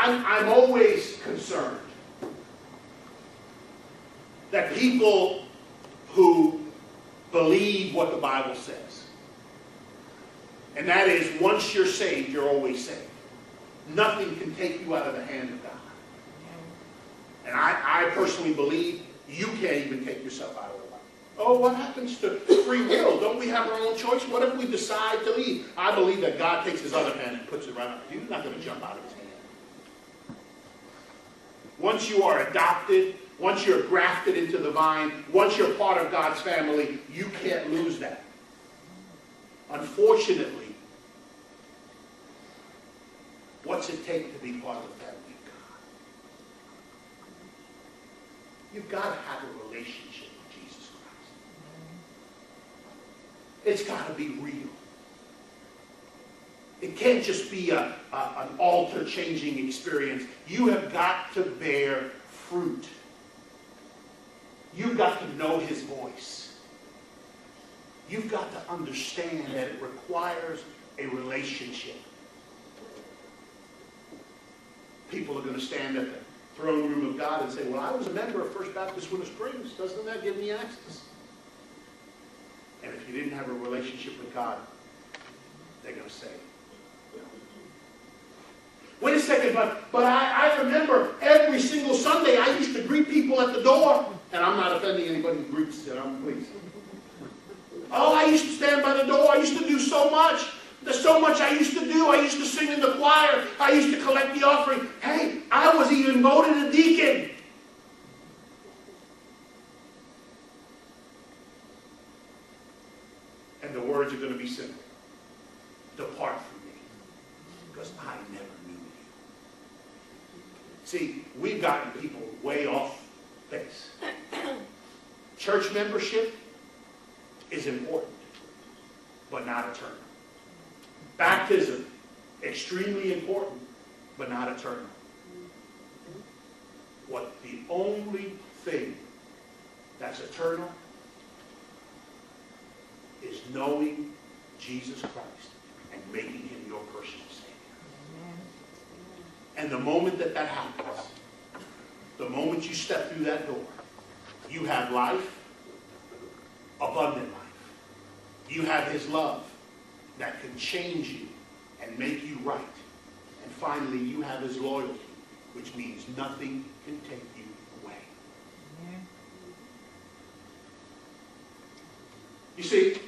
I'm always concerned that people who believe what the Bible says, and that is, once you're saved, you're always saved. Nothing can take you out of the hand of God. And I personally believe you can't even take yourself out of the way. Oh, what happens to free will? Don't we have our own choice? What if we decide to leave? I believe that God takes his other hand and puts it right on. You're not going to jump out of his hand. Once you are adopted, once you're grafted into the vine, once you're part of God's family, you can't lose that. Unfortunately, what's it take to be part of the family of God? You've got to have a relationship with Jesus Christ. It's got to be real. It can't just be an altar-changing experience. You have got to bear fruit. You've got to know his voice. You've got to understand that it requires a relationship. People are going to stand at the throne room of God and say, well, I was a member of First Baptist Winter Springs. Doesn't that give me access? And if you didn't have a relationship with God, they're going to say, wait a second, but I remember every single Sunday I used to greet people at the door. And I'm not offending anybody who greets, please. Oh, I used to stand by the door. I used to do so much. There's so much I used to do. I used to sing in the choir. I used to collect the offering. Hey, I was even voted a deacon. And the words are going to be simple. Depart from me, because I never knew you. See, we've gotten people way off base. Church membership is important, but not eternal. Baptism, extremely important, but not eternal. What the only thing that's eternal is knowing Jesus Christ and making him your personal Savior. And the moment that happens, the moment you step through that door, you have life, abundant life. You have his love that can change you and make you right. And finally, you have his loyalty, which means nothing can take you away. You see,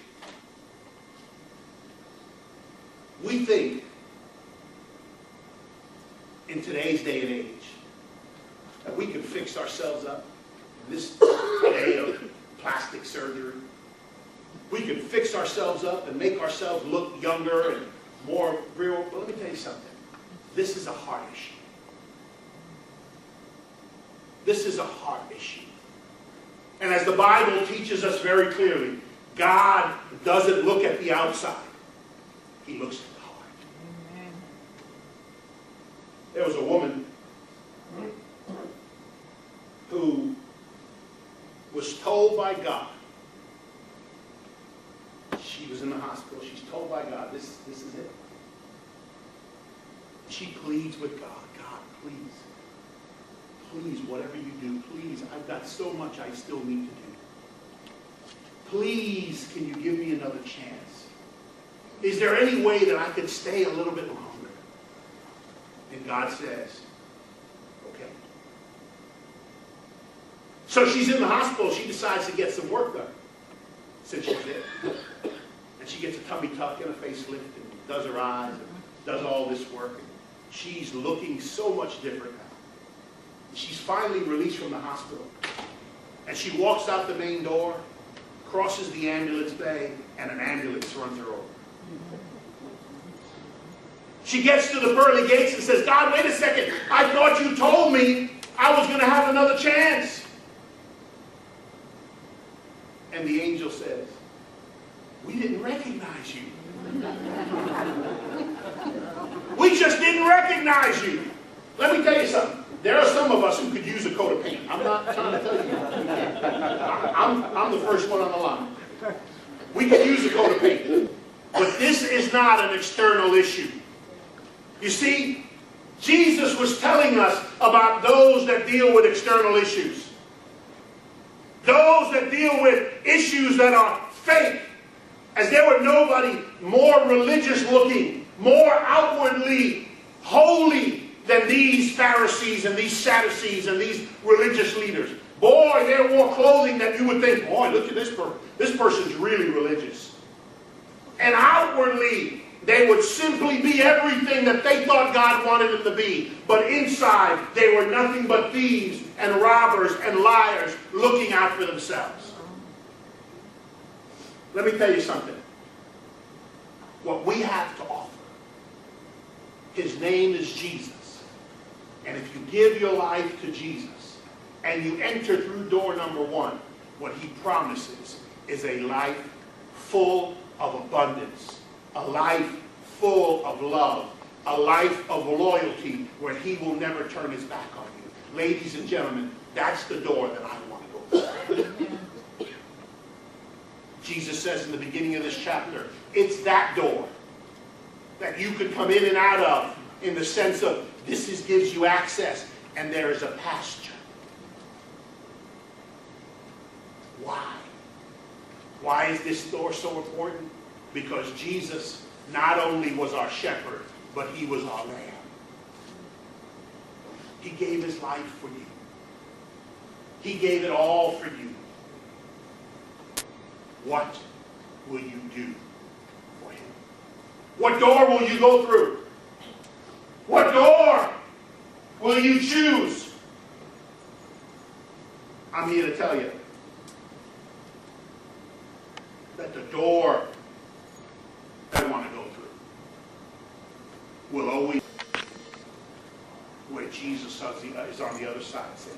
we think in today's day and age that we can fix ourselves up in this day of plastic surgery. We can fix ourselves up and make ourselves look younger and more real. But let me tell you something. This is a heart issue. This is a heart issue. And as the Bible teaches us very clearly, God doesn't look at the outside. He looks at the heart. Amen. There was a woman who was told by God, she was in the hospital, she's told by God, this is it. She pleads with God, God, please, whatever you do, please, I've got so much I still need to do. Please, can you give me another chance? Is there any way that I could stay a little bit longer? And God says, okay. So she's in the hospital. She decides to get some work done since she's there. And she gets a tummy tuck and a facelift and does her eyes and does all this work. And she's looking so much different now. She's finally released from the hospital. And she walks out the main door, crosses the ambulance bay, and an ambulance runs her over. She gets to the pearly gates and says, God, wait a second. I thought you told me I was going to have another chance. And the angel says, we didn't recognize you. We just didn't recognize you. Let me tell you something. There are some of us who could use a coat of paint. I'm not trying to tell you. I'm the first one on the line. We could use a coat of paint. But this is not an external issue. You see, Jesus was telling us about those that deal with external issues. Those that deal with issues that are fake. As there were nobody more religious looking, more outwardly holy than these Pharisees and these Sadducees and these religious leaders. Boy, they wore clothing that you would think, boy, look at this person. This person's really religious. And outwardly, they would simply be everything that they thought God wanted them to be. But inside, they were nothing but thieves and robbers and liars looking out for themselves. Let me tell you something. What we have to offer, His name is Jesus. And if you give your life to Jesus, and you enter through door number 1, what He promises is a life full of abundance, a life full of love, a life of loyalty where He will never turn His back on you. Ladies and gentlemen, that's the door that I want to go through. Jesus says in the beginning of this chapter, it's that door that you can come in and out of in the sense of gives you access, and there is a pasture. Why? Why is this door so important? Because Jesus not only was our shepherd, but He was our lamb. He gave His life for you. He gave it all for you. What will you do for Him? What door will you go through? What door will you choose? I'm here to tell you that the door that I want to go through will always where Jesus is on the other side saying,